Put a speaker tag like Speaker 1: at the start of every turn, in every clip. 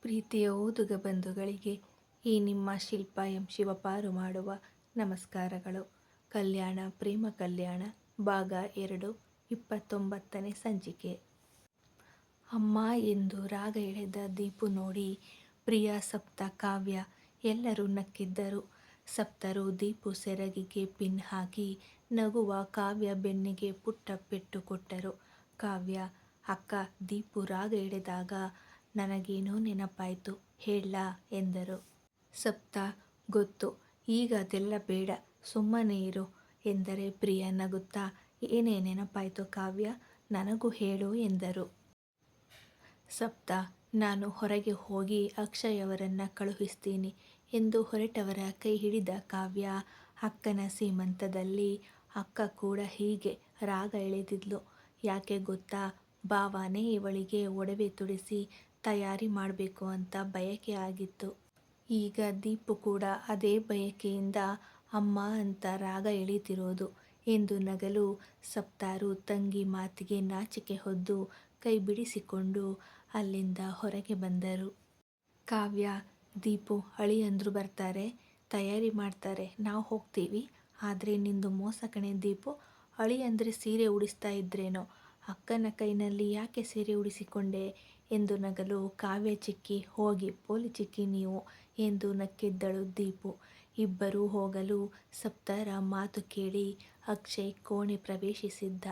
Speaker 1: ಪ್ರೀತಿಯ ಓದುಗ ಬಂಧುಗಳಿಗೆ ಈ ನಿಮ್ಮ ಶಿಲ್ಪ ಎಂ ಶಿವಪಾರು ಮಾಡುವ ನಮಸ್ಕಾರಗಳು. ಕಲ್ಯಾಣ ಪ್ರೇಮ ಕಲ್ಯಾಣ ಭಾಗ 2 29ನೇ ಸಂಚಿಕೆ. ಅಮ್ಮ ಎಂದು ರಾಗ ಎಳೆದ ದೀಪು ನೋಡಿ ಪ್ರಿಯ, ಸಪ್ತ, ಕಾವ್ಯ ಎಲ್ಲರೂ ನಕ್ಕಿದ್ದರು. ಸಪ್ತರು ದೀಪು ಸೆರಗಿಗೆ ಪಿನ್ ಹಾಕಿ ನಗುವ ಕಾವ್ಯ ಬೆನ್ನಿಗೆ ಪುಟ್ಟ ಪೆಟ್ಟು ಕೊಟ್ಟರು. ಕಾವ್ಯ, ಅಕ್ಕ, ದೀಪು ರಾಗ ಎಳೆದಾಗ ನನಗೇನೋ ನೆನಪಾಯ್ತು, ಹೇಳಲಾ ಎಂದರು. ಸಪ್ತ, ಗೊತ್ತು, ಈಗ ಅದೆಲ್ಲ ಬೇಡ, ಸುಮ್ಮನೆ ಇರು ಎಂದರೆ ಪ್ರಿಯ ನಗುತ್ತಾ, ಏನೇ ನೆನಪಾಯ್ತು ಕಾವ್ಯ, ನನಗೂ ಹೇಳು ಎಂದರು. ಸಪ್ತ, ನಾನು ಹೊರಗೆ ಹೋಗಿ ಅಕ್ಷಯ್ ಅವರನ್ನ ಕಳುಹಿಸ್ತೀನಿ ಎಂದು ಹೊರಟವರ ಕೈ ಹಿಡಿದ ಕಾವ್ಯ, ಅಕ್ಕನ ಸೀಮಂತದಲ್ಲಿ ಅಕ್ಕ ಕೂಡ ಹೀಗೆ ರಾಗ ಎಳೆದಿದ್ಲು. ಯಾಕೆ ಗೊತ್ತಾ, ಭಾವನೇ ಇವಳಿಗೆ ಒಡವೆ ತೊಡಿಸಿ ತಯಾರಿ ಮಾಡಬೇಕು ಅಂತ ಬಯಕೆ ಆಗಿತ್ತು. ಈಗ ದೀಪು ಕೂಡ ಅದೇ ಬಯಕೆಯಿಂದ ಅಮ್ಮ ಅಂತ ರಾಗ ಎಳೀತಿರೋದು ಎಂದು ನಗಲು ಸಪ್ತಾರು ತಂಗಿ ಮಾತಿಗೆ ನಾಚಿಕೆ ಹೊದ್ದು ಕೈ ಬಿಡಿಸಿಕೊಂಡು ಅಲ್ಲಿಂದ ಹೊರಗೆ ಬಂದರು. ಕಾವ್ಯ, ದೀಪು ಅಳಿಯಂದ್ರು ಬರ್ತಾರೆ, ತಯಾರಿ ಮಾಡ್ತಾರೆ, ನಾವು ಹೋಗ್ತೀವಿ. ಆದರೆ ನಿಂದು ಮೋಸ ಕಣೆ ದೀಪು, ಅಳಿಯಂದ್ರೆ ಸೀರೆ ಉಡಿಸ್ತಾ ಇದ್ರೇನೋ, ಅಕ್ಕನ ಕೈನಲ್ಲಿ ಯಾಕೆ ಸೀರೆ ಉಡಿಸಿಕೊಂಡೆ ಎಂದು ನಗಲು ಕಾವ್ಯ ಚಿಕ್ಕಿ, ಹೋಗಿ ಪೋಲಿ ಚಿಕ್ಕಿ ನೀವು ಎಂದು ನಕ್ಕಿದ್ದಳು ದೀಪು. ಇಬ್ಬರೂ ಹೋಗಲು ಸಪ್ತರ ಮಾತು ಕೇಳಿ ಅಕ್ಷಯ್ ಕೋಣೆ ಪ್ರವೇಶಿಸಿದ್ದ.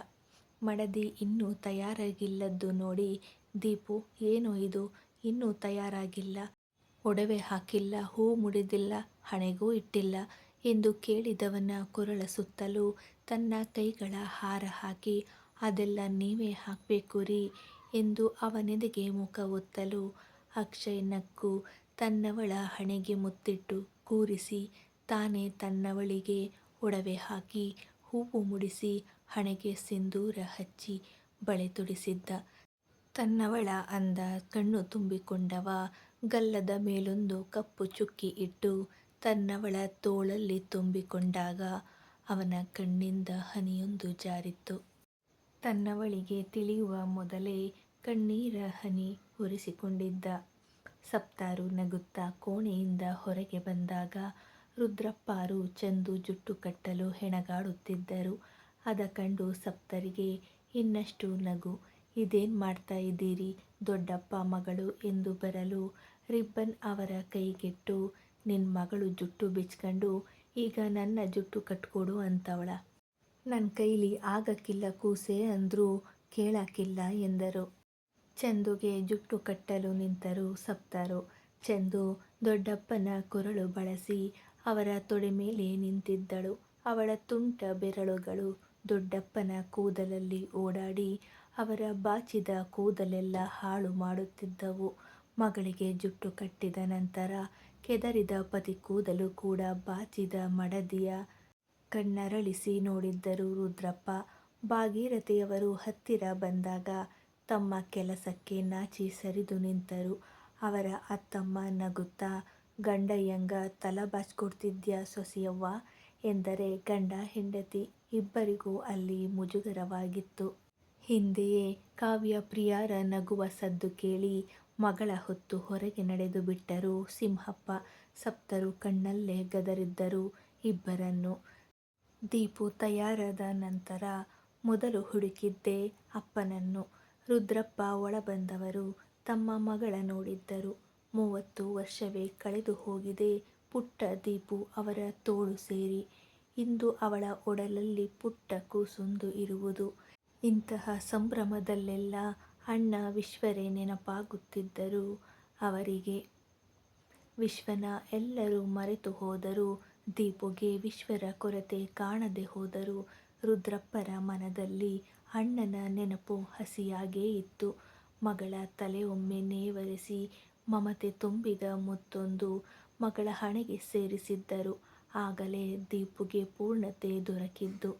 Speaker 1: ಮಡದಿ ಇನ್ನೂ ತಯಾರಾಗಿಲ್ಲದ್ದು ನೋಡಿ ದೀಪು, ಏನು ಇದು, ಇನ್ನೂ ತಯಾರಾಗಿಲ್ಲ, ಒಡವೆ ಹಾಕಿಲ್ಲ, ಹೂ ಮುಡಿದಿಲ್ಲ, ಹಣೆಗೂ ಇಟ್ಟಿಲ್ಲ ಎಂದು ಕೇಳಿದವನ ಕೊರಳ ಸುತ್ತಲೂ ತನ್ನ ಕೈಗಳ ಹಾರ ಹಾಕಿ, ಅದೆಲ್ಲ ನೀವೇ ಹಾಕ್ಬೇಕು ರೀ ಎಂದು ಅವನೆದೆಗೆ ಮುಖ ಒತ್ತಲು ಅಕ್ಷಯ್ ನಕ್ಕು ತನ್ನವಳ ಹಣೆಗೆ ಮುತ್ತಿಟ್ಟು ಕೂರಿಸಿ ತಾನೇ ತನ್ನವಳಿಗೆ ಒಡವೆ ಹಾಕಿ ಹೂವು ಮುಡಿಸಿ ಹಣೆಗೆ ಸಿಂಧೂರ ಹಚ್ಚಿ ಬಳೆ ತೊಡಿಸಿದ್ದ. ತನ್ನವಳ ಅಂದ ಕಣ್ಣು ತುಂಬಿಕೊಂಡವ ಗಲ್ಲದ ಮೇಲೊಂದು ಕಪ್ಪು ಚುಕ್ಕಿ ಇಟ್ಟು ತನ್ನವಳ ತೋಳಲ್ಲಿ ತುಂಬಿಕೊಂಡಾಗ ಅವನ ಕಣ್ಣಿಂದ ಹನಿಯೊಂದು ಜಾರಿತ್ತು. ತನ್ನವಳಿಗೆ ತಿಳಿಯುವ ಮೊದಲೇ ಕಣ್ಣೀರ ಹನಿ ಒರೆಸಿಕೊಂಡಿದ್ದ. ಸಪ್ತಾರು ನಗುತ್ತಾ ಕೋಣೆಯಿಂದ ಹೊರಗೆ ಬಂದಾಗ ರುದ್ರಪ್ಪಾರು ಚಂದು ಜುಟ್ಟು ಕಟ್ಟಲು ಹೆಣಗಾಡುತ್ತಿದ್ದರು. ಅದ ಕಂಡು ಸಪ್ತರಿಗೆ ಇನ್ನಷ್ಟು ನಗು. ಇದೇನ್ ಮಾಡ್ತಾ ಇದ್ದೀರಿ ದೊಡ್ಡಪ್ಪ ಮಗಳು ಎಂದು ಬರಲು ರಿಬ್ಬನ್ ಅವರ ಕೈಗೆಟ್ಟು, ನಿನ್ ಮಗಳು ಜುಟ್ಟು ಬಿಚ್ಕಂಡು ಈಗ ನನ್ನ ಜುಟ್ಟು ಕಟ್ಕೊಡು ಅಂತವಳ, ನನ್ ಕೈಲಿ ಆಗಕ್ಕಿಲ್ಲ ಕೂಸೆ ಅಂದ್ರೂ ಕೇಳಾಕಿಲ್ಲ ಎಂದರು. ಚಂದುಗೆ ಜುಟ್ಟು ಕಟ್ಟಲು ನಿಂತರು ಸಪ್ತರು. ಚಂದು ದೊಡ್ಡಪ್ಪನ ಕೊರಳು ಬಳಸಿ ಅವರ ತೊಡೆ ಮೇಲೆ ನಿಂತಿದ್ದಳು. ಅವಳ ತುಂಟ ಬೆರಳುಗಳು ದೊಡ್ಡಪ್ಪನ ಕೂದಲಲ್ಲಿ ಓಡಾಡಿ ಅವರ ಬಾಚಿದ ಕೂದಲೆಲ್ಲ ಹಾಳು ಮಾಡುತ್ತಿದ್ದವು. ಮಗಳಿಗೆ ಜುಟ್ಟು ಕಟ್ಟಿದ ನಂತರ ಕೆದರಿದ ಪತಿ ಕೂದಲು ಕೂಡ ಬಾಚಿದ ಮಡದಿಯ ಕಣ್ಣರಳಿಸಿ ನೋಡಿದ್ದರು ರುದ್ರಪ್ಪ. ಭಾಗೀರಥಿಯವರು ಹತ್ತಿರ ಬಂದಾಗ ತಮ್ಮ ಕೆಲಸಕ್ಕೆ ನಾಚಿ ಸರಿದು ನಿಂತರು. ಅವರ ಅತ್ತಮ್ಮ ನಗುತ್ತಾ, ಗಂಡಯ್ಯಂಗ ತಲಬಾಚ್ಕೊಡ್ತಿದ್ಯಾ ಸೊಸಿಯವ್ವ ಎಂದರೆ ಗಂಡ ಹೆಂಡತಿ ಇಬ್ಬರಿಗೂ ಅಲ್ಲಿ ಮುಜುಗರವಾಗಿತ್ತು. ಹಿಂದೆಯೇ ಕಾವ್ಯ ಪ್ರಿಯಾರ ನಗುವ ಸದ್ದು ಕೇಳಿ ಮಗಳ ಹೊತ್ತು ಹೊರಗೆ ನಡೆದು ಬಿಟ್ಟರು ಸಿಂಹಪ್ಪ. ಸಪ್ತರು ಕಣ್ಣಲ್ಲೇ ಗದರಿದ್ದರು ಇಬ್ಬರನ್ನು. ದೀಪು ತಯಾರಾದ ನಂತರ ಮೊದಲು ಹುಡುಕಿದ್ದೇ ಅಪ್ಪನನ್ನು. ರುದ್ರಪ್ಪ ಒಳ ಬಂದವರು ತಮ್ಮ ಮಗಳ ನೋಡಿದ್ದರು. 30 ವರ್ಷವೇ ಕಳೆದು ಹೋಗಿದೆ ಪುಟ್ಟ ದೀಪು ಅವರ ತೋಳು ಸೇರಿ. ಇಂದು ಅವಳ ಒಡಲಲ್ಲಿ ಪುಟ್ಟ ಕೂಸೊಂದು ಇರುವುದು. ಇಂತಹ ಸಂಭ್ರಮದಲ್ಲೆಲ್ಲ ಅಣ್ಣ ವಿಶ್ವರೇ ನೆನಪಾಗುತ್ತಿದ್ದರು ಅವರಿಗೆ. ವಿಶ್ವನ ಎಲ್ಲರೂ ಮರೆತು ಹೋದರೂ ದೀಪುಗೆ ವಿಶ್ವರ ಕೊರತೆ ಕಾಣದೆ ಹೋದರೂ ರುದ್ರಪ್ಪರ ಮನದಲ್ಲಿ ಅಣ್ಣನ ನೆನಪು ಹಸಿಯಾಗೇ ಇತ್ತು. ಮಗಳ ತಲೆ ಒಮ್ಮೆ ನೇವರಿಸಿ ಮಮತೆ ತುಂಬಿದ ಮುತ್ತೊಂದು ಮಗಳ ಹಣೆಗೆ ಸೇರಿಸಿದ್ದರು. ಆಗಲೇ ದೀಪುಗೆ ಪೂರ್ಣತೆ ದೊರಕಿದ್ದು.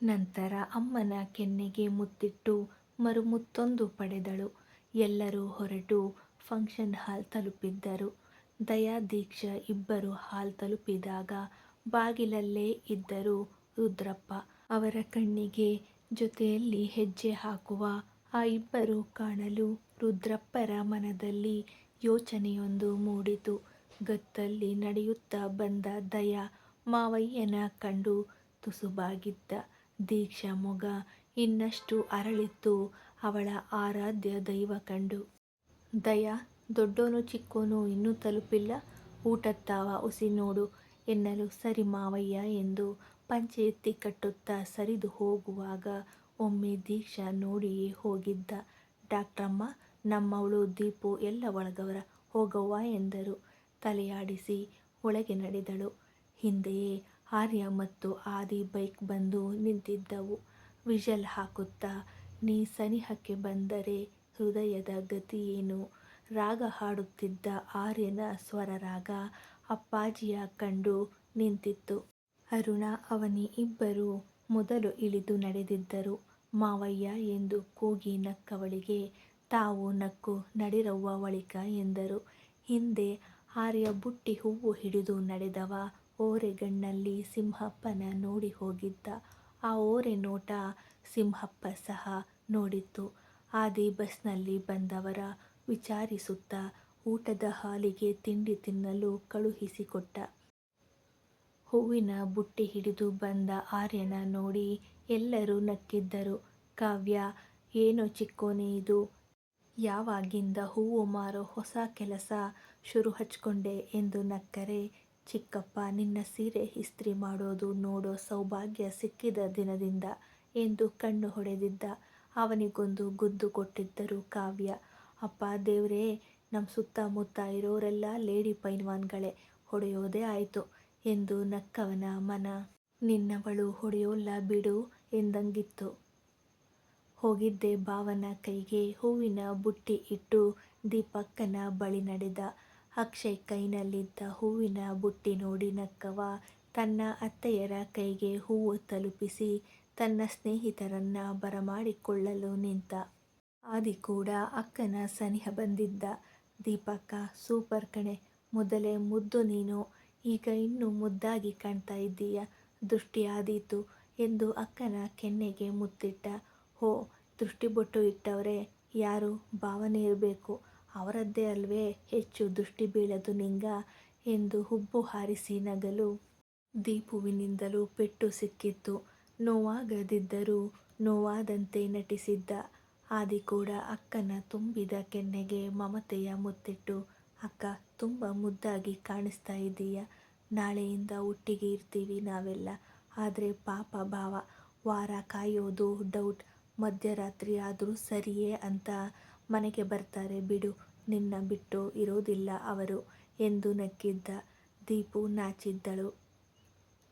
Speaker 1: ನಂತರ ಅಮ್ಮನ ಕೆನ್ನೆಗೆ ಮುತ್ತಿಟ್ಟು ಮರುಮುತ್ತೊಂದು ಪಡೆದಳು. ಎಲ್ಲರೂ ಹೊರಟು ಫಂಕ್ಷನ್ ಹಾಲ್ ತಲುಪಿದ್ದರು. ದಯಾ, ದೀಕ್ಷಾ ಇಬ್ಬರು ಹಾಲ್ ತಲುಪಿದಾಗ ಬಾಗಿಲಲ್ಲೇ ಇದ್ದರು ರುದ್ರಪ್ಪ. ಅವರ ಕಣ್ಣಿಗೆ ಜೊತೆಯಲ್ಲಿ ಹೆಜ್ಜೆ ಹಾಕುವ ಆ ಇಬ್ಬರು ಕಾಣಲು ರುದ್ರಪ್ಪರ ಮನದಲ್ಲಿ ಯೋಚನೆಯೊಂದು ಮೂಡಿತು. ಗತ್ತಲ್ಲಿ ನಡೆಯುತ್ತಾ ಬಂದ ದಯಾ ಮಾವಯ್ಯನ ಕಂಡು ತುಸುಬಾಗಿದ್ದ. ದೀಕ್ಷಾ ಮೊಗ ಇನ್ನಷ್ಟು ಅರಳಿತ್ತು ಅವಳ ಆರಾಧ್ಯ ದೈವ ಕಂಡು. ದಯಾ, ದೊಡ್ಡೋನು ಚಿಕ್ಕೋನು ಇನ್ನೂ ತಲುಪಿಲ್ಲ, ಊಟತ್ತಾವ ಒಸಿ ನೋಡು ಎನ್ನಲು ಸರಿ ಮಾವಯ್ಯ ಎಂದು ಪಂಚೆ ಎತ್ತಿ ಕಟ್ಟುತ್ತಾ ಸರಿದು ಹೋಗುವಾಗ ಒಮ್ಮೆ ದೀಕ್ಷಾ ನೋಡಿಯೇ ಹೋಗಿದ್ದ. ಡಾಕ್ಟ್ರಮ್ಮ, ನಮ್ಮವಳು ದೀಪು ಎಲ್ಲ ಒಳಗವರ, ಹೋಗವ್ವ ಎಂದರು. ತಲೆಯಾಡಿಸಿ ಒಳಗೆ ನಡೆದಳು. ಹಿಂದೆಯೇ ಆರ್ಯ ಮತ್ತು ಆದಿ ಬೈಕ್ ಬಂದು ನಿಂತಿದ್ದವು. ವಿಷಲ್ ಹಾಕುತ್ತಾ, ನೀ ಸನಿಹಕ್ಕೆ ಬಂದರೆ ಹೃದಯದ ಗತಿಯೇನು, ರಾಗ ಹಾಡುತ್ತಿದ್ದ ಆರ್ಯನ ಸ್ವರರಾಗ ಅಪ್ಪಾಜಿಯ ಕಂಡು ನಿಂತಿತ್ತು. ಅರುಣ, ಅವನಿ ಇಬ್ಬರೂ ಮೊದಲು ಇಳಿದು ನಡೆದಿದ್ದರು. ಮಾವಯ್ಯ ಎಂದು ಕೂಗಿ ನಕ್ಕವಳಿಗೆ ತಾವು ನಕ್ಕು ನಡಿರವ್ವ ಒಳಿಕ ಎಂದರು. ಹಿಂದೆ ಆರ್ಯ ಬುಟ್ಟಿ ಹೂವು ಹಿಡಿದು ನಡೆದವ ಓರೆಗಣ್ಣಲ್ಲಿ ಸಿಂಹಪ್ಪನ ನೋಡಿ ಹೋಗಿದ್ದ. ಆ ಓರೆ ನೋಟ ಸಿಂಹಪ್ಪ ಸಹ ನೋಡಿತ್ತು. ಆದಿ ಬಸ್ನಲ್ಲಿ ಬಂದವರ ವಿಚಾರಿಸುತ್ತಾ ಊಟದ ಹಾಲಿಗೆ ತಿಂಡಿ ತಿನ್ನಲು ಕಳುಹಿಸಿಕೊಟ್ಟ. ಹೂವಿನ ಬುಟ್ಟಿ ಹಿಡಿದು ಬಂದ ಆರ್ಯನ ನೋಡಿ ಎಲ್ಲರೂ ನಕ್ಕಿದ್ದರು. ಕಾವ್ಯ, ಏನೋ ಚಿಕ್ಕೋನೆ ಇದು, ಯಾವಾಗಿಂದ ಹೂವು ಮಾರೋ ಹೊಸ ಕೆಲಸ ಶುರು ಹಚ್ಕೊಂಡೆ ಎಂದು ನಕ್ಕರೆ, ಚಿಕ್ಕಪ್ಪ ನಿನ್ನ ಸೀರೆ ಇಸ್ತ್ರಿ ಮಾಡೋದು ನೋಡೋ ಸೌಭಾಗ್ಯ ಸಿಕ್ಕಿದ ದಿನದಿಂದ ಎಂದು ಕಣ್ಣು ಹೊಡೆದಿದ್ದ. ಅವನಿಗೊಂದು ಗುದ್ದು ಕೊಟ್ಟಿದ್ದರು ಕಾವ್ಯ. ಅಪ್ಪ ದೇವ್ರೇ, ನಮ್ಮ ಸುತ್ತಮುತ್ತ ಇರೋರೆಲ್ಲ ಲೇಡಿ ಪೈಲ್ವಾನ್ಗಳೇ, ಹೊಡೆಯೋದೇ ಆಯ್ತು ಎಂದು ನಕ್ಕವನ ಮನ ನಿನ್ನವಳು ಹೊಡೆಯೋಲ್ಲ ಬಿಡು ಎಂದಂಗಿತ್ತು. ಹೋಗಿದ್ದೆ ಭಾವನ ಕೈಗೆ ಹೂವಿನ ಬುಟ್ಟಿ ಇಟ್ಟು ದೀಪಕ್ಕನ ಬಳಿ ನಡೆದ. ಅಕ್ಷಯ್ ಕೈನಲ್ಲಿದ್ದ ಹೂವಿನ ಬುಟ್ಟಿ ನೋಡಿ ನಕ್ಕವ ತನ್ನ ಅತ್ತೆಯರ ಕೈಗೆ ಹೂವು ತಲುಪಿಸಿ ತನ್ನ ಸ್ನೇಹಿತರನ್ನ ಬರಮಾಡಿಕೊಳ್ಳಲು ನಿಂತ. ಆದಿ ಕೂಡ ಅಕ್ಕನ ಸನಿಹ ಬಂದಿದ್ದ. ದೀಪಕ್ಕ, ಸೂಪರ್ ಕಣೆ, ಮೊದಲೇ ಮುದ್ದು ನೀನು, ಈಗ ಇನ್ನೂ ಮುದ್ದಾಗಿ ಕಾಣ್ತಾ ಇದ್ದೀಯ, ದೃಷ್ಟಿ ಆದೀತು ಎಂದು ಅಕ್ಕನ ಕೆನ್ನೆಗೆ ಮುತ್ತಿಟ್ಟ. ಹೋ, ದೃಷ್ಟಿ ಬೊಟ್ಟು ಇಟ್ಟವ್ರೆ, ಯಾರು, ಭಾವನೆ ಇರಬೇಕು, ಅವರದ್ದೇ ಅಲ್ವೇ ಹೆಚ್ಚು ದೃಷ್ಟಿ ಬೀಳದು ನಿಂಗ ಎಂದು ಹುಬ್ಬು ಹಾರಿಸಿ ನಗಲು ದೀಪುವಿನಿಂದಲೂ ಪೆಟ್ಟು ಸಿಕ್ಕಿತ್ತು. ನೋವಾಗದಿದ್ದರೂ ನೋವಾದಂತೆ ನಟಿಸಿದ್ದ. ಆದಿ ಕೂಡ ಅಕ್ಕನ ತುಂಬಿದ ಕೆನ್ನೆಗೆ ಮಮತೆಯ ಮುತ್ತಿಟ್ಟು, ಅಕ್ಕ, ತುಂಬ ಮುದ್ದಾಗಿ ಕಾಣಿಸ್ತಾ ಇದ್ದೀಯ, ನಾಳೆಯಿಂದ ಒಟ್ಟಿಗೆ ಇರ್ತೀವಿ ನಾವೆಲ್ಲ, ಆದರೆ ಪಾಪ ಭಾವ ವಾರ ಕಾಯೋದು ಡೌಟ್, ಮಧ್ಯರಾತ್ರಿ ಆದರೂ ಸರಿಯೇ ಅಂತ ಮನೆಗೆ ಬರ್ತಾರೆ ಬಿಡು, ನಿನ್ನ ಬಿಟ್ಟು ಇರೋದಿಲ್ಲ ಅವರು ಎಂದು ನಕ್ಕಿದ್ದ. ದೀಪು ನಾಚಿದ್ದಳು.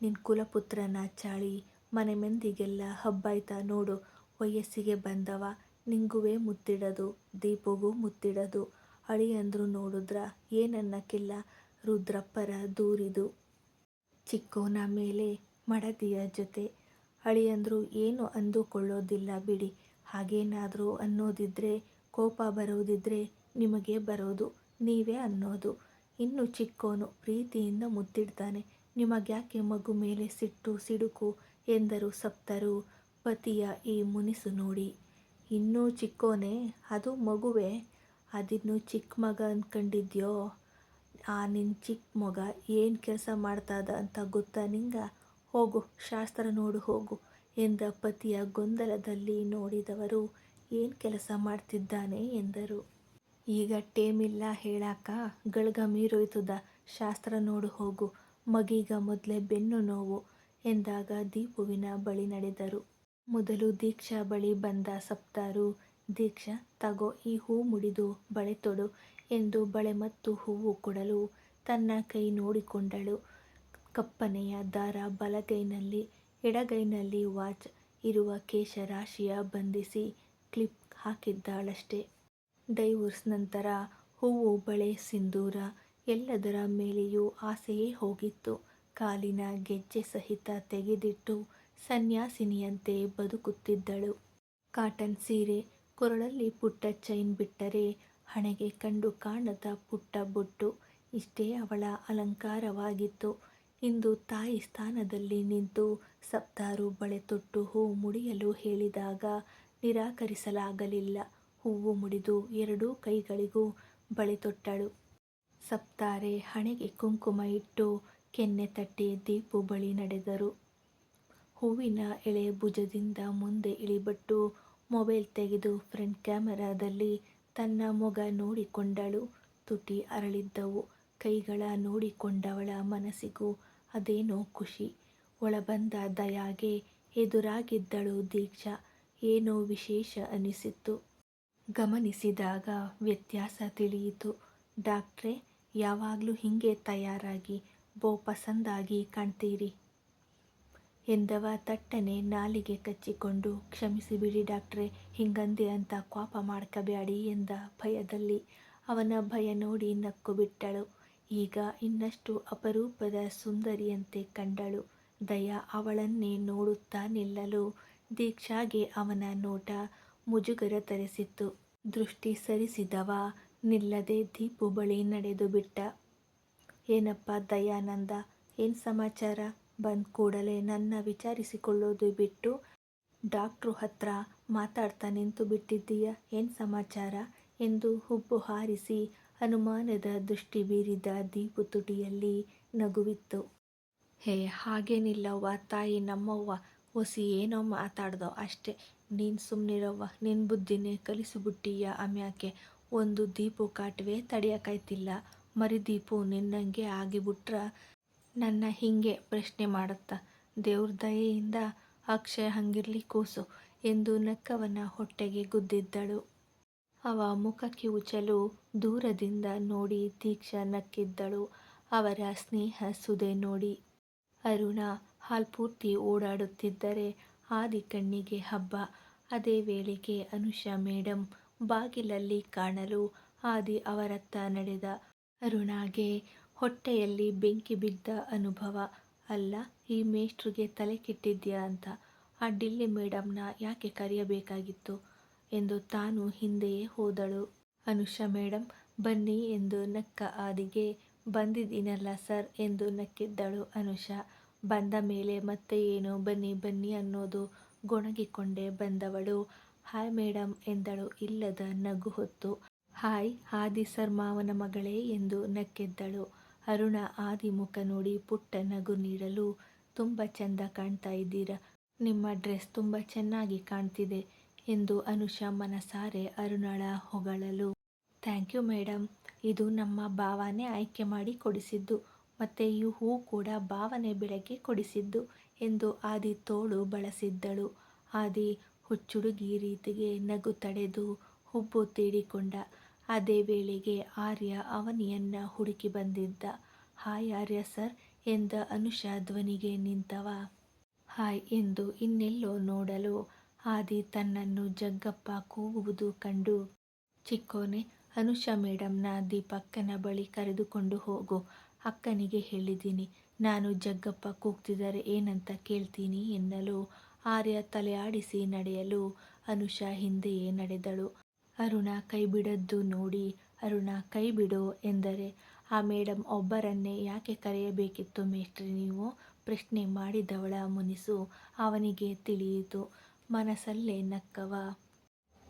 Speaker 1: ನಿನ್ ಕುಲಪುತ್ರ ನಾಚಾಳಿ, ಮನೆ ಮಂದಿಗೆಲ್ಲ ಹಬ್ಬಾಯ್ತಾ ನೋಡು, ವಯಸ್ಸಿಗೆ ಬಂದವ, ನಿಂಗುವೇ ಮುತ್ತಿಡದು, ದೀಪುಗೂ ಮುತ್ತಿಡದು, ಅಳಿಯಂದ್ರು ನೋಡುದ್ರ ಏನನ್ನಕ್ಕಿಲ್ಲ, ರುದ್ರಪ್ಪರ ದೂರಿದು. ಚಿಕ್ಕೋನ ಮೇಲೆ ಮಡದಿಯ ಜೊತೆ, ಅಳಿಯಂದ್ರು ಏನು ಅಂದುಕೊಳ್ಳೋದಿಲ್ಲ ಬಿಡಿ, ಹಾಗೇನಾದ್ರೂ ಅನ್ನೋದಿದ್ರೆ, ಕೋಪ ಬರೋದಿದ್ರೆ ನಿಮಗೆ ಬರೋದು, ನೀವೇ ಅನ್ನೋದು, ಇನ್ನು ಚಿಕ್ಕೋನು ಪ್ರೀತಿಯಿಂದ ಮುತ್ತಿಡ್ತಾನೆ, ನಿಮಗ್ಯಾಕೆ ಮಗು ಮೇಲೆ ಸಿಟ್ಟು ಸಿಡುಕು ಎಂದರು ಸಪ್ತರು ಪತಿಯ ಈ ಮುನಿಸು ನೋಡಿ. ಇನ್ನೂ ಚಿಕ್ಕೋನೆ, ಅದು ಮಗುವೆ, ಅದಿನ್ನು ಚಿಕ್ಕ ಮಗ ಅನ್ಕಂಡಿದ್ಯೋ, ಆ ನಿನ್ ಚಿಕ್ಕ ಮಗ ಏನು ಕೆಲಸ ಮಾಡ್ತಾದ ಅಂತ ಗೊತ್ತಾ ನಿಂಗ, ಹೋಗು ಶಾಸ್ತ್ರ ನೋಡು ಹೋಗು ಎಂದ ಪತಿಯ ಗೊಂದಲದಲ್ಲಿ ನೋಡಿದವರು ಏನು ಕೆಲಸ ಮಾಡ್ತಿದ್ದಾನೆ ಎಂದರು. ಈಗ ಟೇಮಿಲ್ಲ ಹೇಳಾಕ, ಗಳಗ ಮೀರೊಯ್ತುದ, ಶಾಸ್ತ್ರ ನೋಡು ಹೋಗು, ಮಗೀಗ ಮೊದ್ಲೇ ಬೆನ್ನು ನೋವು ಎಂದಾಗ ದೀಪುವಿನ ಬಳಿ ನಡೆದರು. ಮೊದಲು ದೀಕ್ಷಾ ಬಳಿ ಬಂದ ಸಪ್ತಾರು, ದೀಕ್ಷಾ ತಗೋ ಈ ಹೂ ಮುಡಿದು ಬಳೆ ತೊಡು ಎಂದು ಬಳೆ ಮತ್ತು ಹೂವು ಕೊಡಲು ತನ್ನ ಕೈ ನೋಡಿಕೊಂಡಳು. ಕಪ್ಪನೆಯ ದಾರ ಬಲಗೈನಲ್ಲಿ, ಎಡಗೈನಲ್ಲಿ ವಾಚ್ ಇರುವ ಕೇಶರಾಶಿಯ ಬಂಧಿಸಿ ಕ್ಲಿಪ್ ಹಾಕಿದ್ದಾಳಷ್ಟೆ. ಡೈವೋರ್ಸ್ ನಂತರ ಹೂವು ಬಳೆ ಸಿಂಧೂರ ಎಲ್ಲದರ ಮೇಲೆಯೂ ಆಸೆಯೇ ಹೋಗಿತ್ತು. ಕಾಲಿನ ಗೆಜ್ಜೆ ಸಹಿತ ತೆಗೆದಿಟ್ಟು ಸನ್ಯಾಸಿನಿಯಂತೆ ಬದುಕುತ್ತಿದ್ದಳು. ಕಾಟನ್ ಸೀರೆ, ಕೊರಳಲ್ಲಿ ಪುಟ್ಟ ಚೈನ್ ಬಿಟ್ಟರೆ ಹಣೆಗೆ ಕಂಡು ಕಾಣದ ಪುಟ್ಟ ಬೊಟ್ಟು, ಇಷ್ಟೇ ಅವಳ ಅಲಂಕಾರವಾಗಿತ್ತು. ಇಂದು ತಾಯಿ ಸ್ಥಾನದಲ್ಲಿ ನಿಂತು ಸಪ್ತಾರು ಬಳೆ ತೊಟ್ಟು ಹೂ ಮುಡಿಯಲು ಹೇಳಿದಾಗ ನಿರಾಕರಿಸಲಾಗಲಿಲ್ಲ. ಹೂವು ಮುಡಿದು ಎರಡೂ ಕೈಗಳಿಗೂ ಬಳೆ ತೊಟ್ಟಳು. ಸಪ್ತಾರೆ ಹಣೆಗೆ ಕುಂಕುಮ ಇಟ್ಟು ಕೆನ್ನೆ ತಟ್ಟಿ ದೀಪು ಬಳಿ ನಡೆದರು. ಹೂವಿನ ಎಳೆ ಭುಜದಿಂದ ಮುಂದೆ ಇಳಿಬಿಟ್ಟು ಮೊಬೈಲ್ ತೆಗೆದು ಫ್ರಂಟ್ ಕ್ಯಾಮರಾದಲ್ಲಿ ತನ್ನ ಮೊಗ ನೋಡಿಕೊಂಡಳು. ತುಟಿ ಅರಳಿದ್ದವು. ಕೈಗಳ ನೋಡಿಕೊಂಡವಳ ಮನಸ್ಸಿಗೂ ಅದೇನೋ ಖುಷಿ. ಒಳಬಂದ ದಯಾಗೆ ಎದುರಾಗಿದ್ದಳು ದೀಕ್ಷಾ. ಏನೋ ವಿಶೇಷ ಅನಿಸಿತು. ಗಮನಿಸಿದಾಗ ವ್ಯತ್ಯಾಸ ತಿಳಿಯಿತು. ಡಾಕ್ಟ್ರೇ, ಯಾವಾಗಲೂ ಹಿಂಗೆ ತಯಾರಾಗಿ ಪಸಂದಾಗಿ ಕಾಣ್ತೀರಿ ಎಂದವ ತಟ್ಟನೆ ನಾಲಿಗೆ ಕಚ್ಚಿಕೊಂಡು. ಕ್ಷಮಿಸಿಬಿಡಿ ಡಾಕ್ಟ್ರೇ, ಹಿಂಗಂದೆ ಅಂತ ಕೋಪ ಮಾಡ್ಕಬ್ಯಾಡಿ ಎಂದ ಭಯದಲ್ಲಿ. ಅವನ ಭಯ ನೋಡಿ ನಕ್ಕು ಬಿಟ್ಟಳು. ಈಗ ಇನ್ನಷ್ಟು ಅಪರೂಪದ ಸುಂದರಿಯಂತೆ ಕಂಡಳು. ದಯಾ ಅವಳನ್ನೇ ನೋಡುತ್ತಾ ನಿಲ್ಲಲು ದೀಕ್ಷಾಗೆ ಅವನ ನೋಟ ಮುಜುಗರ ತರಿಸಿತು. ದೃಷ್ಟಿ ಸರಿಸಿದವ ನಿಲ್ಲದೆ ದೀಪು ಬಳಿ ನಡೆದು ಬಿಟ್ಟ. ಏನಪ್ಪ ದಯಾನಂದ, ಏನ್ ಸಮಾಚಾರ? ಬಂದ ಕೂಡಲೇ ನನ್ನ ವಿಚಾರಿಸಿಕೊಳ್ಳೋದು ಬಿಟ್ಟು ಡಾಕ್ಟ್ರು ಹತ್ರ ಮಾತಾಡ್ತಾ ನಿಂತು ಬಿಟ್ಟಿದ್ದೀಯ. ಏನ್ ಸಮಾಚಾರ ಎಂದು ಹುಬ್ಬು ಹಾರಿಸಿ ಅನುಮಾನದ ದೃಷ್ಟಿ ಬೀರಿದ ದೀಪು ತುಟಿಯಲ್ಲಿ ನಗುವಿತ್ತು. ಹೇ, ಹಾಗೇನಿಲ್ಲವ್ವ ತಾಯಿ, ನಮ್ಮವ್ವ ಒಸಿ ಏನೋ ಮಾತಾಡ್ದೋ ಅಷ್ಟೇ. ನೀನು ಸುಮ್ನಿರವ್ವ, ನಿನ್ನ ಬುದ್ಧಿನೇ ಕಲಿಸಿಬುಟ್ಟೀಯ ಅಮ್ಯಾಕೆ. ಒಂದು ದೀಪು ಕಾಟವೇ ತಡಿಯಕ್ಕಾಯ್ತಿಲ್ಲ. ಮರಿ ದೀಪು ನಿನ್ನಂಗೆ ಆಗಿಬಿಟ್ರ ನನ್ನ ಹಿಂಗೆ ಪ್ರಶ್ನೆ ಮಾಡತ್ತ. ದೇವ್ರ ದಯೆಯಿಂದ ಅಕ್ಷಯ್ ಹಂಗಿರ್ಲಿ ಕೂಸು ಎಂದು ನಕ್ಕವನ ಹೊಟ್ಟೆಗೆ ಗುದ್ದಿದ್ದಳು. ಅವ ಮುಖ ಕಿವುಚಲು ದೂರದಿಂದ ನೋಡಿ ದೀಕ್ಷಾ ನಕ್ಕಿದ್ದಳು. ಅವರ ಸ್ನೇಹ ಸುದೆ ನೋಡಿ. ಅರುಣ ಹಾಲ್ ಪೂರ್ತಿ ಓಡಾಡುತ್ತಿದ್ದರೆ ಆದಿ ಕಣ್ಣಿಗೆ ಹಬ್ಬ. ಅದೇ ವೇಳೆಗೆ ಅನುಷಾ ಮೇಡಂ ಬಾಗಿಲಲ್ಲಿ ಕಾಣಲು ಆದಿ ಅವರತ್ತ ನಡೆದ. ಅರುಣಾಗೆ ಹೊಟ್ಟೆಯಲ್ಲಿ ಬೆಂಕಿ ಬಿದ್ದ ಅನುಭವ. ಅಲ್ಲ, ಈ ಮೇಷ್ಟ್ರಿಗೆ ತಲೆ ಕೆಟ್ಟಿದ್ಯಾ ಅಂತ. ಆ ಡಿಲ್ಲಿ ಮೇಡಂನ ಯಾಕೆ ಕರೆಯಬೇಕಾಗಿತ್ತು ಎಂದು ತಾನು ಹಿಂದೆಯೇ ಹೋದಳು. ಅನುಷಾ ಮೇಡಂ ಬನ್ನಿ ಎಂದು ನಕ್ಕ ಆದಿಗೆ ಬಂದಿದ್ದೀನಲ್ಲ ಸರ್ ಎಂದು ನಕ್ಕಿದ್ದಳು ಅನುಷಾ. ಬಂದ ಮೇಲೆ ಮತ್ತೆ ಏನು ಬನ್ನಿ ಬನ್ನಿ ಅನ್ನೋದು. ಗೊಣಗಿಕೊಂಡೇ ಬಂದವಳು ಹಾಯ್ ಮೇಡಂ ಎಂದಳು ಇಲ್ಲದ ನಗು ಹೊತ್ತು. ಹಾಯ್ ಆದಿ ಸರ್ ಮಾವನ ಮಗಳೇ ಎಂದು ನಕ್ಕಿದ್ದಳು. ಅರುಣ ಆದಿ ಮುಖ ನೋಡಿ ಪುಟ್ಟ ನಗು ನೀಡಲು ತುಂಬ ಚಂದ ಕಾಣ್ತಾ ಇದ್ದೀರಾ, ನಿಮ್ಮ ಡ್ರೆಸ್ ತುಂಬ ಚೆನ್ನಾಗಿ ಕಾಣ್ತಿದೆ ಎಂದು ಅನುಷಾ ಮನಸಾರೆ ಅರುಣಳ ಹೊಗಳಲು. ಥ್ಯಾಂಕ್ ಯು ಮೇಡಂ, ಇದು ನಮ್ಮ ಭಾವನೇ ಆಯ್ಕೆ ಮಾಡಿ ಕೊಡಿಸಿದ್ದು. ಮತ್ತೆ ಈ ಹೂ ಕೂಡ ಭಾವನೆ ಬೆಳಗ್ಗೆ ಕೊಡಿಸಿದ್ದು ಎಂದು ಆದಿ ತೋಳು ಬಳಸಿದ್ದಳು. ಆದಿ ಹುಚ್ಚುಡುಗಿ ರೀತಿಗೆ ನಗು ತಡೆದು ಹುಬ್ಬು ತೀಡಿಕೊಂಡ. ಅದೇ ವೇಳೆಗೆ ಆರ್ಯ ಅವನಿಯನ್ನ ಹುಡುಕಿ ಬಂದಿದ್ದ. ಹಾಯ್ ಆರ್ಯ ಸರ್ ಎಂದ ಅನುಷಾ ಧ್ವನಿಗೆ ನಿಂತವ. ಹಾಯ್ ಎಂದು ಇನ್ನೆಲ್ಲೋ ನೋಡಲು ಆದಿ ತನ್ನನ್ನು ಜಗ್ಗಪ್ಪ ಕೂಗುವುದು ಕಂಡು, ಚಿಕ್ಕೋನೆ, ಅನುಷಾ ಮೇಡಂನ ದೀಪಕ್ಕನ ಬಳಿ ಕರೆದುಕೊಂಡು ಹೋಗು. ಅಕ್ಕನಿಗೆ ಹೇಳಿದ್ದೀನಿ, ನಾನು ಜಗ್ಗಪ್ಪ ಕೂಗ್ತಿದ್ದಾರೆ ಏನಂತ ಕೇಳ್ತೀನಿ ಎನ್ನಲು ಆರ್ಯ ತಲೆ ಆಡಿಸಿ ನಡೆಯಲು ಅನುಷಾ ಹಿಂದೆಯೇ ನಡೆದಳು. ಅರುಣ ಕೈ ಬಿಡದ್ದು ನೋಡಿ ಅರುಣ ಕೈ ಬಿಡು ಎಂದರೆ, ಆ ಮೇಡಂ ಒಬ್ಬರನ್ನೇ ಯಾಕೆ ಕರೆಯಬೇಕಿತ್ತು ಮೇಷ್ಟ್ರೆ ನೀವು? ಪ್ರಶ್ನೆ ಮಾಡಿದವಳ ಮುನಿಸು ಅವನಿಗೆ ತಿಳಿಯಿತು. ಮನಸಲ್ಲೇ ನಕ್ಕವ.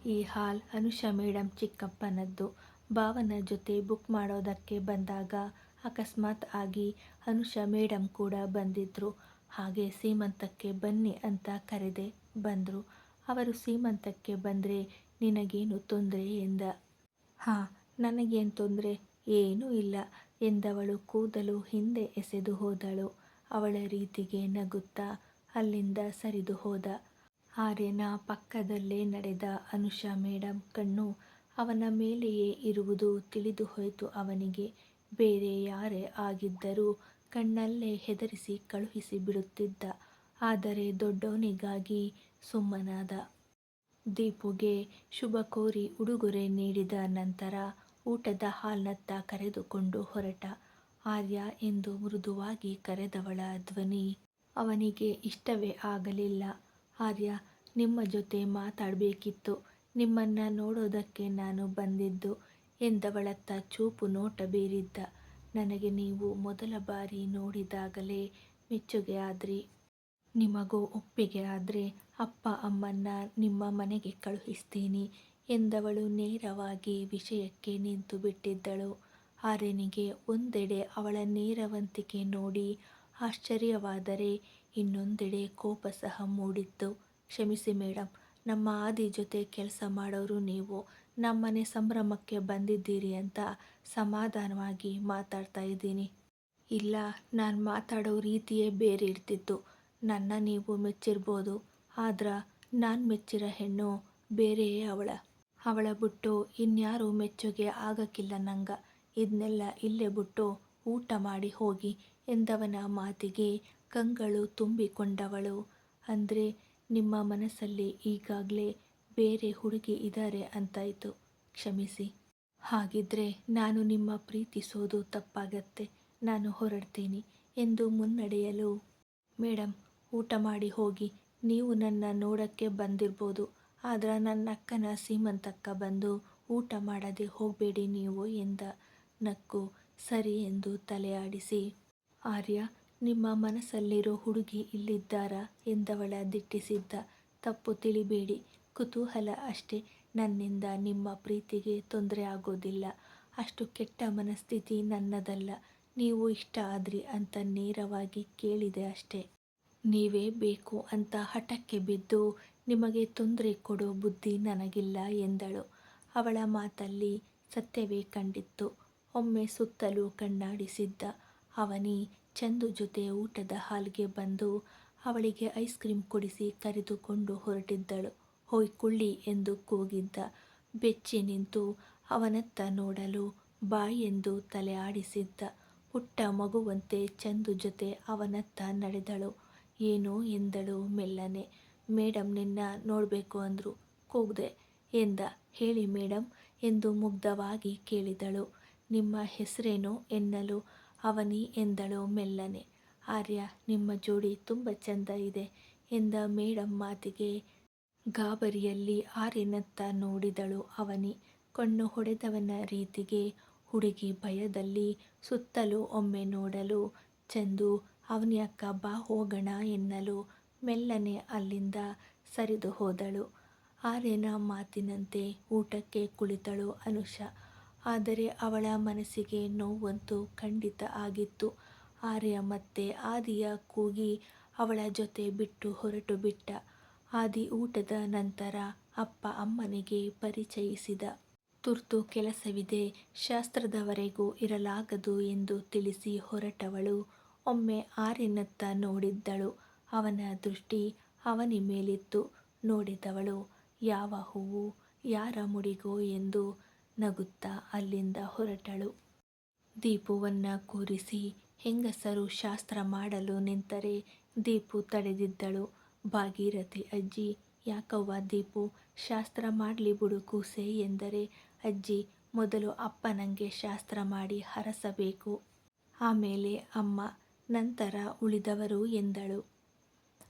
Speaker 1: ಈ ಹಾಲ್ ಅನುಷಾ ಮೇಡಂ ಚಿಕ್ಕಪ್ಪನದ್ದು. ಭಾವನ ಜೊತೆ ಬುಕ್ ಮಾಡೋದಕ್ಕೆ ಬಂದಾಗ ಅಕಸ್ಮಾತ್ ಆಗಿ ಅನುಷಾ ಮೇಡಂ ಕೂಡ ಬಂದಿದ್ರು. ಹಾಗೆ ಸೀಮಂತಕ್ಕೆ ಬನ್ನಿ ಅಂತ ಕರೆದೆ, ಬಂದ್ರು. ಅವರು ಸೀಮಂತಕ್ಕೆ ಬಂದ್ರೆ ನಿನಗೇನು ತೊಂದರೆ ಎಂದ. ಹಾ, ನನಗೇನು ತೊಂದರೆ? ಏನೂ ಇಲ್ಲ ಎಂದವಳು ಕೂದಲು ಹಿಂದೆ ಎಸೆದು ಹೋದಳು. ಅವಳ ರೀತಿಗೆ ನಗುತ್ತಾ ಅಲ್ಲಿಂದ ಸರಿದು ಹೋದ. ಆರ್ಯನ ಪಕ್ಕದಲ್ಲೇ ನಡೆದ ಅನುಷಾ ಮೇಡಂ ಕಣ್ಣು ಅವನ ಮೇಲೆಯೇ ಇರುವುದು ತಿಳಿದು ಹೋಯಿತು ಅವನಿಗೆ. ಬೇರೆ ಯಾರೇ ಆಗಿದ್ದರೂ ಕಣ್ಣಲ್ಲೇ ಹೆದರಿಸಿ ಕಳುಹಿಸಿ ಬಿಡುತ್ತಿದ್ದ. ಆದರೆ ದೊಡ್ಡವನಿಗಾಗಿ ಸುಮ್ಮನಾದ. ದೀಪುಗೆ ಶುಭ ಕೋರಿ ಉಡುಗೊರೆ ನೀಡಿದ ನಂತರ ಊಟದ ಹಾಲ್ನತ್ತ ಕರೆದುಕೊಂಡು ಹೊರಟ. ಆರ್ಯ ಎಂದು ಮೃದುವಾಗಿ ಕರೆದವಳ ಧ್ವನಿ ಅವನಿಗೆ ಇಷ್ಟವೇ ಆಗಲಿಲ್ಲ. ಆರ್ಯ, ನಿಮ್ಮ ಜೊತೆ ಮಾತಾಡಬೇಕಿತ್ತು. ನಿಮ್ಮನ್ನ ನೋಡೋದಕ್ಕೆ ನಾನು ಬಂದಿದ್ದು ಎಂದವಳತ್ತ ಚೂಪು ನೋಟ ಬೀರಿದ್ದ. ನನಗೆ ನೀವು ಮೊದಲ ಬಾರಿ ನೋಡಿದಾಗಲೇ ಮೆಚ್ಚುಗೆ ಆದ್ರಿ. ನಿಮಗೂ ಒಪ್ಪಿಗೆ ಆದ್ರೆ ಅಪ್ಪ ಅಮ್ಮನ್ನ ನಿಮ್ಮ ಮನೆಗೆ ಕಳುಹಿಸ್ತೀನಿ ಎಂದವಳು ನೇರವಾಗಿ ವಿಷಯಕ್ಕೆ ನಿಂತು ಬಿಟ್ಟಿದ್ದಳು. ಆರ್ಯನಿಗೆ ಒಂದೆಡೆ ಅವಳ ನೇರವಂತಿಕೆ ನೋಡಿ ಆಶ್ಚರ್ಯವಾದರೆ ಇನ್ನೊಂದೆಡೆ ಕೋಪ ಸಹ ಮೂಡಿತ್ತು. ಕ್ಷಮಿಸಿ ಮೇಡಮ್, ನಮ್ಮ ಆದಿ ಜೊತೆ ಕೆಲಸ ಮಾಡೋರು ನೀವು. ನಮ್ಮನೆ ಸಂಭ್ರಮಕ್ಕೆ ಬಂದಿದ್ದೀರಿ ಅಂತ ಸಮಾಧಾನವಾಗಿ ಮಾತಾಡ್ತಾ ಇದ್ದೀನಿ. ಇಲ್ಲ, ನಾನು ಮಾತಾಡೋ ರೀತಿಯೇ ಬೇರೆ ಇರ್ತಿತ್ತು. ನನ್ನ ನೀವು ಮೆಚ್ಚಿರ್ಬೋದು, ಆದ್ರ ನಾನು ಮೆಚ್ಚಿರೋ ಹೆಣ್ಣು ಬೇರೆಯೇ ಅವಳ ಬಿಟ್ಟು ಇನ್ಯಾರೂ ಮೆಚ್ಚೋಗೆ ಆಗಕ್ಕಿಲ್ಲ ನಂಗ. ಇದನ್ನೆಲ್ಲ ಇಲ್ಲೇ ಬಿಟ್ಟು ಊಟ ಮಾಡಿ ಹೋಗಿ ಎಂದವನ ಮಾತಿಗೆ ಕಂಗಳು ತುಂಬಿಕೊಂಡವಳು. ಅಂದ್ರೆ ನಿಮ್ಮ ಮನಸ್ಸಲ್ಲಿ ಈಗಾಗಲೇ ಬೇರೆ ಹುಡುಗಿ ಇದ್ದಾರೆ ಅಂತಾಯ್ತು. ಕ್ಷಮಿಸಿ. ಹಾಗಿದ್ರೆ ನಾನು ನಿಮ್ಮ ಪ್ರೀತಿಸೋದು ತಪ್ಪಾಗತ್ತೆ. ನಾನು ಹೊರಡ್ತೀನಿ ಎಂದು ಮುನ್ನಡೆಯಲು, ಮೇಡಮ್, ಊಟ ಮಾಡಿ ಹೋಗಿ. ನೀವು ನನ್ನ ನೋಡಕ್ಕೆ ಬಂದಿರ್ಬೋದು, ಆದ್ರೆ ನನ್ನ ಅಕ್ಕನ ಸೀಮಂತಕ್ಕ ಬಂದು ಊಟ ಮಾಡದೆ ಹೋಗಬೇಡಿ ನೀವು ಎಂದ. ನಕ್ಕು ಸರಿ ಎಂದು ತಲೆ ಆಡಿಸಿ, ಆರ್ಯ, ನಿಮ್ಮ ಮನಸ್ಸಲ್ಲಿರೋ ಹುಡುಗಿ ಇಲ್ಲಿದ್ದಾರಾ ಎಂದವಳ ದಿಟ್ಟಿಸಿದ್ದ. ತಪ್ಪು ತಿಳಿಬೇಡಿ, ಕುತೂಹಲ ಅಷ್ಟೇ. ನನ್ನಿಂದ ನಿಮ್ಮ ಪ್ರೀತಿಗೆ ತೊಂದರೆ ಆಗೋದಿಲ್ಲ. ಅಷ್ಟು ಕೆಟ್ಟ ಮನಸ್ಥಿತಿ ನನ್ನದಲ್ಲ. ನೀವು ಇಷ್ಟ ಆದ್ರಿ ಅಂತ ನೇರವಾಗಿ ಕೇಳಿದೆ ಅಷ್ಟೇ. ನೀವೇ ಬೇಕು ಅಂತ ಹಠಕ್ಕೆ ಬಿದ್ದು ನಿಮಗೆ ತೊಂದರೆ ಕೊಡೋ ಬುದ್ಧಿ ನನಗಿಲ್ಲ ಎಂದಳು. ಅವಳ ಮಾತಲ್ಲಿ ಸತ್ಯವೇ ಕಂಡಿತ್ತು. ಒಮ್ಮೆ ಸುತ್ತಲೂ ಕಣ್ಣಾಡಿಸಿದ್ದ ಅವನಿ ಚಂದು ಜೊತೆ ಊಟದ ಹಾಲ್ಗೆ ಬಂದು ಅವಳಿಗೆ ಐಸ್ ಕ್ರೀಮ್ ಕೊಡಿಸಿ ಕರೆದುಕೊಂಡು ಹೊರಟಿದ್ದಳು. ಹೋಯ್ ಕುಳ್ಳಿ ಎಂದು ಕೂಗಿದ್ದ. ಬೆಚ್ಚಿ ನಿಂತು ಅವನತ್ತ ನೋಡಲು ಬಾಯ್ ಎಂದು ತಲೆ ಆಡಿಸಿದ್ದ. ಪುಟ್ಟ ಮಗುವಂತೆ ಚಂದು ಜೊತೆ ಅವನತ್ತ ನಡೆದಳು. ಏನು ಎಂದಳು ಮೆಲ್ಲನೆ. ಮೇಡಮ್ ನಿನ್ನ ನೋಡಬೇಕು ಅಂದ್ರು, ಕೂಗ್ದೆ ಎಂದ. ಹೇಳಿ ಮೇಡಮ್ ಎಂದು ಮುಗ್ಧವಾಗಿ ಕೇಳಿದಳು. ನಿಮ್ಮ ಹೆಸರೇನು ಎನ್ನಲು ಅವನಿ ಎಂದಳು ಮೆಲ್ಲನೆ. ಆರ್ಯ, ನಿಮ್ಮ ಜೋಡಿ ತುಂಬ ಚಂದ ಇದೆ ಎಂದ ಮೇಡಮ್ ಮಾತಿಗೆ ಗಾಬರಿಯಲ್ಲಿ ಆರ್ಯನತ್ತ ನೋಡಿದಳು ಅವನಿ. ಕಣ್ಣು ಹೊಡೆದವನ ರೀತಿಗೆ ಹುಡುಗಿ ಭಯದಲ್ಲಿ ಸುತ್ತಲೂ ಒಮ್ಮೆ ನೋಡಲು ಚಂದು ಅವನಿ ಅಕ್ಕ ಬಾ ಹೋಗೋಣ ಎನ್ನಲು ಮೆಲ್ಲನೆ ಅಲ್ಲಿಂದ ಸರಿದು ಹೋದಳು. ಆರ್ಯನ ಮಾತಿನಂತೆ ಊಟಕ್ಕೆ ಕುಳಿತಳು ಅನುಷಾ. ಆದರೆ ಅವಳ ಮನಸ್ಸಿಗೆ ನೋವಂತೂ ಖಂಡಿತ ಆಗಿತ್ತು. ಆರ್ಯ ಮತ್ತೆ ಆದಿಯ ಕೂಗಿ ಅವಳ ಜೊತೆ ಬಿಟ್ಟು ಹೊರಟು ಬಿಟ್ಟ. ಆದಿ ಊಟದ ನಂತರ ಅಪ್ಪ ಅಮ್ಮನಿಗೆ ಪರಿಚಯಿಸಿದ. ತುರ್ತು ಕೆಲಸವಿದೆ, ಶಾಸ್ತ್ರದವರೆಗೂ ಇರಲಾಗದು ಎಂದು ತಿಳಿಸಿ ಹೊರಟವಳು ಒಮ್ಮೆ ಆರ್ಯನತ್ತ ನೋಡಿದ್ದಳು. ಅವನ ದೃಷ್ಟಿ ಅವನಿ ಮೇಲಿತ್ತು. ನೋಡಿದವಳು ಯಾವ ಹೂವು ಯಾರ ಮುಡಿಗೋ ಎಂದು ನಗುತ್ತಾ ಅಲ್ಲಿಂದ ಹೊರಟಳು. ದೀಪುವನ್ನ ಕೂರಿಸಿ ಹೆಂಗಸರು ಶಾಸ್ತ್ರ ಮಾಡಲು ನಿಂತರೆ ದೀಪು ತಡೆದಿದ್ದಳು. ಭಾಗೀರಥಿ ಅಜ್ಜಿ, ಯಾಕವ್ವ ದೀಪು, ಶಾಸ್ತ್ರ ಮಾಡ್ಲಿ ಬಿಡು ಕೂಸೆ ಎಂದರೆ, ಅಜ್ಜಿ, ಮೊದಲು ಅಪ್ಪನಂಗೆ ಶಾಸ್ತ್ರ ಮಾಡಿ ಹರಸಬೇಕು, ಆಮೇಲೆ ಅಮ್ಮ, ನಂತರ ಉಳಿದವರು ಎಂದಳು.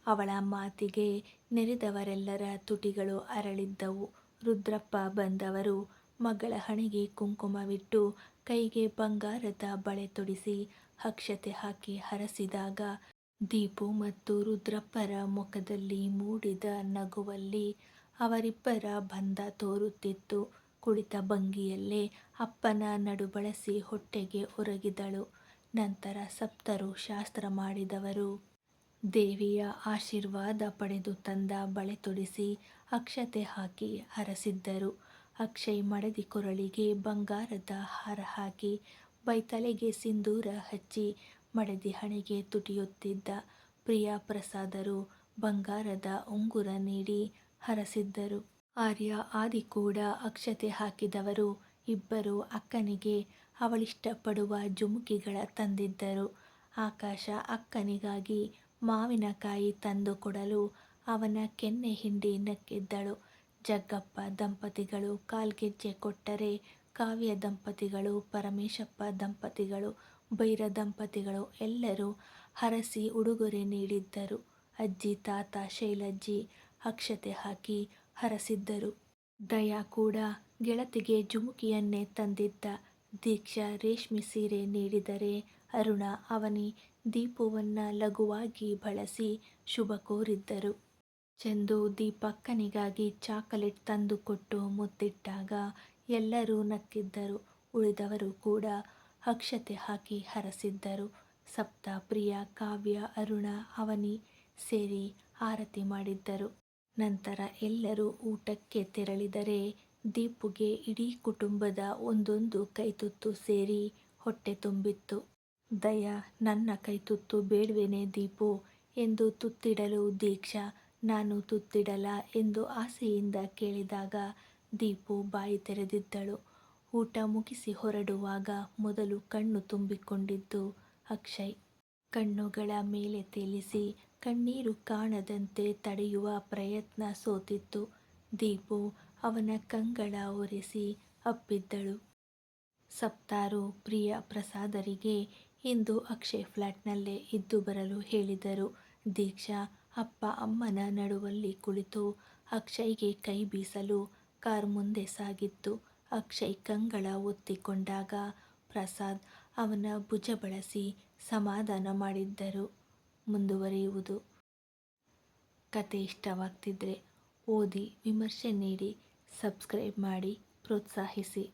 Speaker 1: ಅವಳ ಮಾತಿಗೆ ನೆರೆದವರೆಲ್ಲರ ತುಟಿಗಳು ಅರಳಿದ್ದವು. ರುದ್ರಪ್ಪ ಬಂದವರು ಮಗಳ ಹಣೆಗೆ ಕುಂಕುಮವಿಟ್ಟು ಕೈಗೆ ಬಂಗಾರದ ಬಳೆ ತೊಡಿಸಿ ಅಕ್ಷತೆ ಹಾಕಿ ಹರಸಿದಾಗ ದೀಪು ಮತ್ತು ರುದ್ರಪ್ಪರ ಮುಖದಲ್ಲಿ ಮೂಡಿದ ನಗುವಲ್ಲಿ ಅವರಿಬ್ಬರ ಬಂಧ ತೋರುತ್ತಿತ್ತು. ಕುಳಿತ ಭಂಗಿಯಲ್ಲೇ ಅಪ್ಪನ ನಡು ಬಳಸಿ ಹೊಟ್ಟೆಗೆ ಒರಗಿದಳು. ನಂತರ ಸಪ್ತರು ಶಾಸ್ತ್ರ ಮಾಡಿದವರು ದೇವಿಯ ಆಶೀರ್ವಾದ ಪಡೆದು ತಂದ ಬಳೆ ತೊಡಿಸಿ ಅಕ್ಷತೆ ಹಾಕಿ ಹರಸಿದ್ದರು. ಅಕ್ಷಯ್ ಮಡದಿ ಕೊರಳಿಗೆ ಬಂಗಾರದ ಹಾರ ಹಾಕಿ ಬೈತಲೆಗೆ ಸಿಂಧೂರ ಹಚ್ಚಿ ಮಡದಿ ಹಣೆಗೆ ತುಟಿಯೊತ್ತಿದ್ದ. ಪ್ರಿಯಾ ಪ್ರಸಾದರು ಬಂಗಾರದ ಉಂಗುರ ನೀಡಿ ಹರಸಿದ್ದರು. ಆರ್ಯ ಆದಿ ಕೂಡ ಅಕ್ಷತೆ ಹಾಕಿದವರು. ಇಬ್ಬರು ಅಕ್ಕನಿಗೆ ಅವಳಿಷ್ಟಪಡುವ ಜುಮುಕಿಗಳ ತಂದಿದ್ದರು. ಆಕಾಶ ಅಕ್ಕನಿಗಾಗಿ ಮಾವಿನಕಾಯಿ ತಂದು ಕೊಡಲು ಅವನ ಕೆನ್ನೆ ಹಿಂಡಿ ನಕ್ಕಿದ್ದಳು. ಜಗ್ಗಪ್ಪ ದಂಪತಿಗಳು ಕಾಲ್ಗೆಜ್ಜೆ ಕೊಟ್ಟರೆ ಕಾವ್ಯ ದಂಪತಿಗಳು, ಪರಮೇಶಪ್ಪ ದಂಪತಿಗಳು, ಬೈರ ದಂಪತಿಗಳು ಎಲ್ಲರೂ ಹರಸಿ ಉಡುಗೊರೆ ನೀಡಿದ್ದರು. ಅಜ್ಜಿ ತಾತ ಶೈಲಜ್ಜಿ ಅಕ್ಷತೆ ಹಾಕಿ ಹರಸಿದ್ದರು. ದಯಾ ಕೂಡ ಗೆಳತಿಗೆ ಜುಮುಕಿಯನ್ನೇ ತಂದಿದ್ದ. ದೀಕ್ಷಾ ರೇಷ್ಮೆ ಸೀರೆ ನೀಡಿದರೆ ಅರುಣ ಅವನಿ ದೀಪುವನ್ನ ಲಘುವಾಗಿ ಬಳಸಿ ಶುಭ ಕೋರಿದ್ದರು. ಚಂದು ದೀಪಕ್ಕನಿಗಾಗಿ ಚಾಕಲೇಟ್ ತಂದುಕೊಟ್ಟು ಮುತ್ತಿಟ್ಟಾಗ ಎಲ್ಲರೂ ನಕ್ಕಿದ್ದರು. ಉಳಿದವರು ಕೂಡ ಅಕ್ಷತೆ ಹಾಕಿ ಹರಸಿದ್ದರು. ಸಪ್ತ, ಪ್ರಿಯಾ, ಕಾವ್ಯ, ಅರುಣ, ಅವನಿ ಸೇರಿ ಆರತಿ ಮಾಡಿದ್ದರು. ನಂತರ ಎಲ್ಲರೂ ಊಟಕ್ಕೆ ತೆರಳಿದರೆ ದೀಪುಗೆ ಇಡೀ ಕುಟುಂಬದ ಒಂದೊಂದು ಕೈತುತ್ತು ಸೇರಿ ಹೊಟ್ಟೆ ತುಂಬಿತ್ತು. ದಯಾ, ನನ್ನ ಕೈತುತ್ತು ಬೇಡ್ವೇನೆ ದೀಪು ಎಂದು ತುತ್ತಿಡಲು ದೀಕ್ಷಾ, ನಾನು ತುತ್ತಿಡಲಾ ಎಂದು ಆಸೆಯಿಂದ ಕೇಳಿದಾಗ ದೀಪು ಬಾಯಿ ತೆರೆದಿದ್ದಳು. ಊಟ ಮುಗಿಸಿ ಹೊರಡುವಾಗ ಮೊದಲು ಕಣ್ಣು ತುಂಬಿಕೊಂಡಿದ್ದು ಅಕ್ಷಯ್. ಕಣ್ಣುಗಳ ಮೇಲೆ ತೇಲಿಸಿ ಕಣ್ಣೀರು ಕಾಣದಂತೆ ತಡೆಯುವ ಪ್ರಯತ್ನ ಸೋತಿತ್ತು. ದೀಪು ಅವನ ಕಂಗಳ ಒರೆಸಿ ಅಪ್ಪಿದ್ದಳು. ಸಪ್ತಾರು, ಪ್ರಿಯಾ, ಪ್ರಸಾದರಿಗೆ ಇಂದು ಅಕ್ಷಯ್ ಫ್ಲಾಟ್ನಲ್ಲೇ ಇದ್ದು ಬರಲು ಹೇಳಿದರು. ದೀಕ್ಷಾ ಅಪ್ಪ ಅಮ್ಮನ ನಡುವಲ್ಲಿ ಕುಳಿತು ಅಕ್ಷಯ್ಗೆ ಕೈ ಬೀಸಲು ಕಾರ್ ಮುಂದೆ ಸಾಗಿತ್ತು. ಅಕ್ಷಯ್ ಕಂಗಳ ಒತ್ತಿಕೊಂಡಾಗ ಪ್ರಸಾದ್ ಅವನ ಭುಜ ಬಳಸಿ ಸಮಾಧಾನ ಮಾಡಿದ್ದರು. ಮುಂದುವರಿಯುವುದು. ಕತೆ ಇಷ್ಟವಾಗ್ತಿದ್ರೆ ಓದಿ, ವಿಮರ್ಶೆ ನೀಡಿ, ಸಬ್ಸ್ಕ್ರೈಬ್ ಮಾಡಿ, ಪ್ರೋತ್ಸಾಹಿಸಿ.